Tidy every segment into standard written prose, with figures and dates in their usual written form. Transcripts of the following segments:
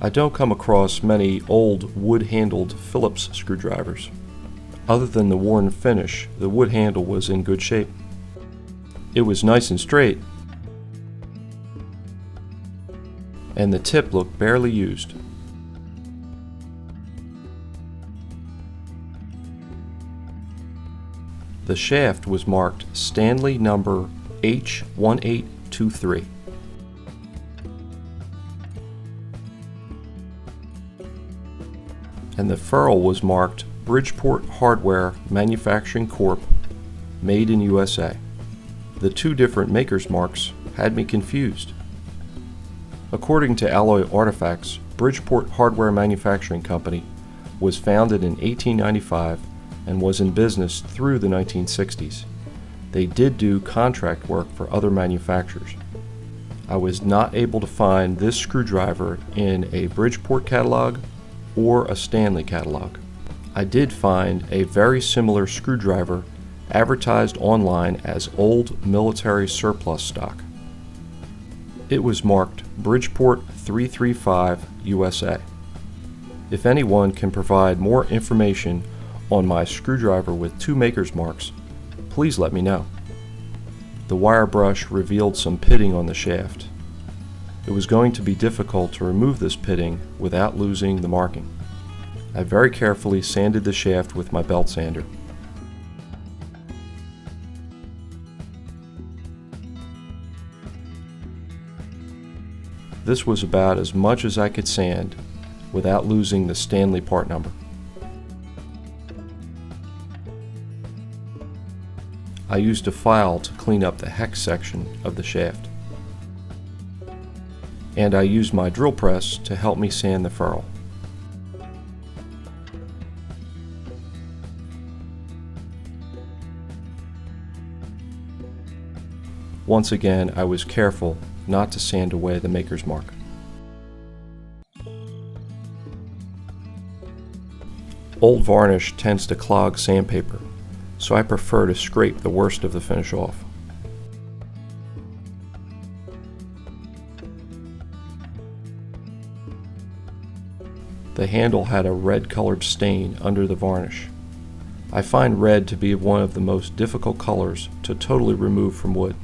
I don't come across many old wood-handled Phillips screwdrivers. Other than the worn finish, the wood handle was in good shape. It was nice and straight, and the tip looked barely used. The shaft was marked Stanley number H1823. And the ferrule was marked Bridgeport Hardware Manufacturing Corp., made in USA. The two different maker's marks had me confused. According to Alloy Artifacts, Bridgeport Hardware Manufacturing Company was founded in 1895 and was in business through the 1960s. They did do contract work for other manufacturers. I was not able to find this screwdriver in a Bridgeport catalog or a Stanley catalog. I did find a very similar screwdriver advertised online as old military surplus stock. It was marked Bridgeport 335 USA. If anyone can provide more information on my screwdriver with two maker's marks, please let me know. The wire brush revealed some pitting on the shaft. It was going to be difficult to remove this pitting without losing the marking. I very carefully sanded the shaft with my belt sander. This was about as much as I could sand without losing the Stanley part number. I used a file to clean up the hex section of the shaft. And I used my drill press to help me sand the ferrule. Once again, I was careful not to sand away the maker's mark. Old varnish tends to clog sandpaper, so I prefer to scrape the worst of the finish off. The handle had a red-colored stain under the varnish. I find red to be one of the most difficult colors to totally remove from wood.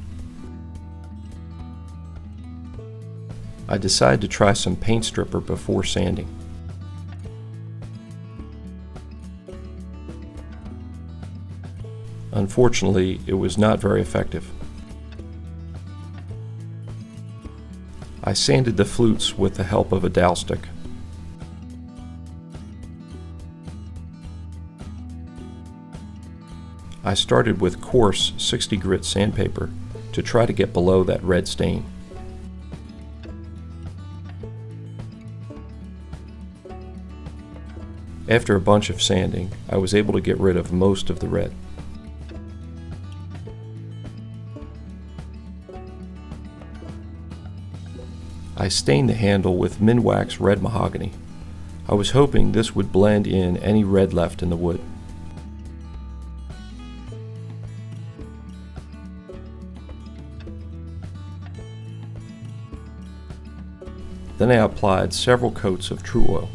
I decided to try some paint stripper before sanding. Unfortunately, it was not very effective. I sanded the flutes with the help of a dowel stick. I started with coarse 60 grit sandpaper to try to get below that red stain. After a bunch of sanding, I was able to get rid of most of the red. I stained the handle with Minwax red mahogany. I was hoping this would blend in any red left in the wood. Then I applied several coats of tru-oil.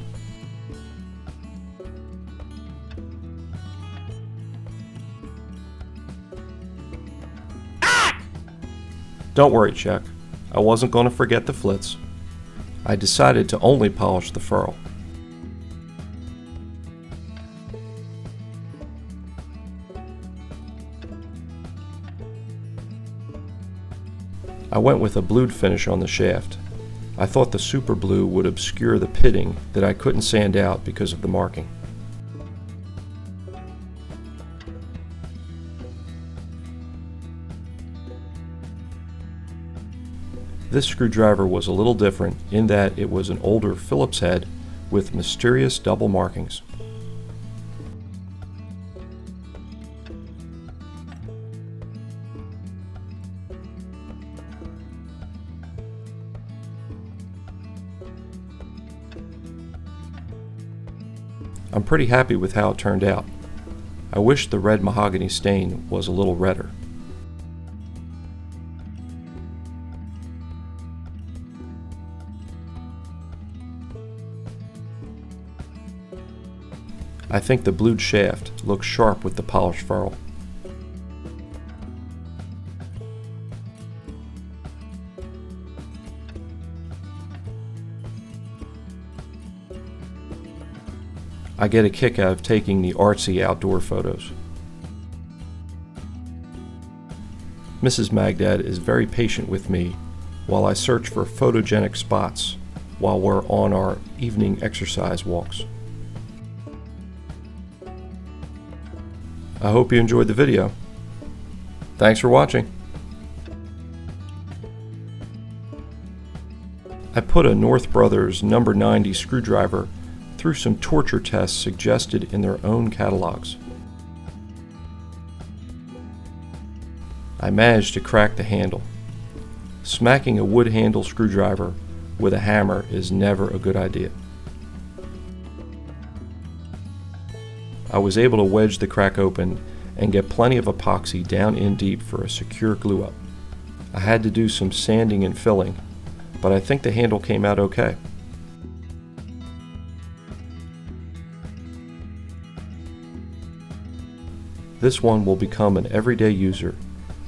Don't worry, Chuck. I wasn't going to forget the flits. I decided to only polish the ferrule. I went with a blued finish on the shaft. I thought the super blue would obscure the pitting that I couldn't sand out because of the marking. This screwdriver was a little different in that it was an older Phillips head with mysterious double markings. I'm pretty happy with how it turned out. I wish the red mahogany stain was a little redder. I think the blued shaft looks sharp with the polished ferrule. I get a kick out of taking the artsy outdoor photos. Mrs. Magdad is very patient with me while I search for photogenic spots while we're on our evening exercise walks. I hope you enjoyed the video. Thanks for watching. I put a North Brothers number 90 screwdriver through some torture tests suggested in their own catalogs. I managed to crack the handle. Smacking a wood handle screwdriver with a hammer is never a good idea. I was able to wedge the crack open and get plenty of epoxy down in deep for a secure glue up. I had to do some sanding and filling, but I think the handle came out okay. This one will become an everyday user,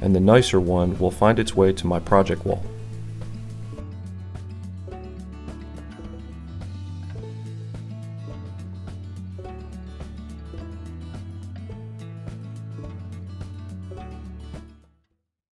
and the nicer one will find its way to my project wall.